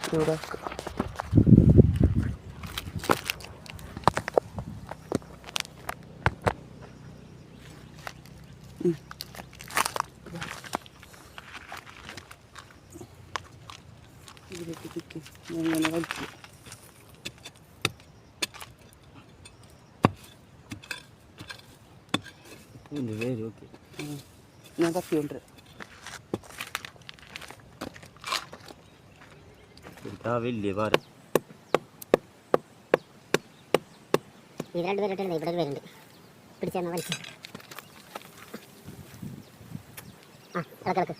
ചൂടാക്കുക. ഇതിലേക്ക് ചുറ്റി ഇങ്ങനെ വലിക്കുക. ഞാൻ തപ്പിയുണ്ട്. വലിയ പാറ ഇത് രണ്ടുപേരുണ്ട്. ഇവിടെ ഒരു പേരുണ്ട്. പിടിച്ചാൽ വലിച്ചു. ഇളക്കിളക്ക്.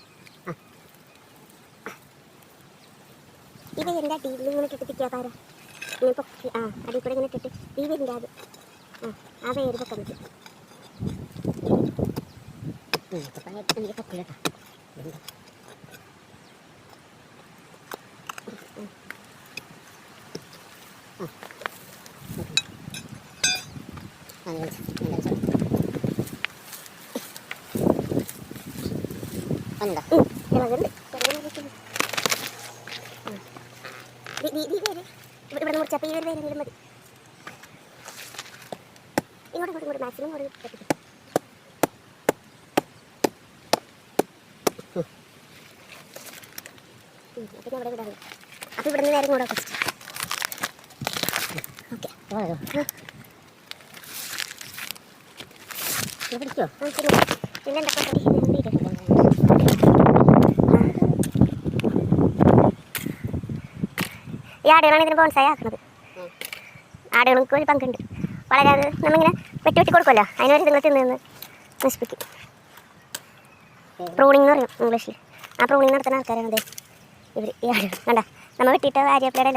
ഇത് എൻ്റെ ടീവിൽ ഇങ്ങനെ കെട്ടിപ്പിക്കാത്താരോ ഇങ്ങനെ പൊക്കി അടിയിൽ കൂടെ ഇങ്ങനെ കെട്ടി ടി വി ഉണ്ട്. അത് ആ പേര് പൊക്കാൻ പറ്റും. എനിക്ക് പൊക്കില്ല കേട്ടോ. ഇവിടെ മുറിച്ചപ്പോൾ ഈ ഒരു പേരെങ്കിലും മതി. ഇങ്ങോട്ട് മാക്സിമം ഒരു അപ്പം അവിടെ വിടാറ്. അപ്പം ഇവിടെ നിന്ന് നേരം കൂടെ ഫസ്റ്റ്. ഓക്കെ പിടിക്കോ? പിന്നെ ഈ ആടുകളാണ് ഇതിന് ബോൺസായി ആക്കുന്നത്. ആടുകൾക്ക് ഒരു പങ്കുണ്ട്. വളരെ അത് നമ്മളിങ്ങനെ വെട്ടി വെട്ടി കൊടുക്കുമല്ലോ, അതിനൊരു ഇതുങ്ങൾ തിന്ന് നശിപ്പിക്കും. പ്രൂണിങ് എന്ന് പറയും ഇംഗ്ലീഷിൽ. ആ പ്രൂണിങ് നടത്തുന്ന ആൾക്കാരാണ് അതെ ഇവർ. ഈ ആടുകൾ കണ്ട നമ്മൾ വെട്ടിയിട്ട് ആര്യപ്പേടെ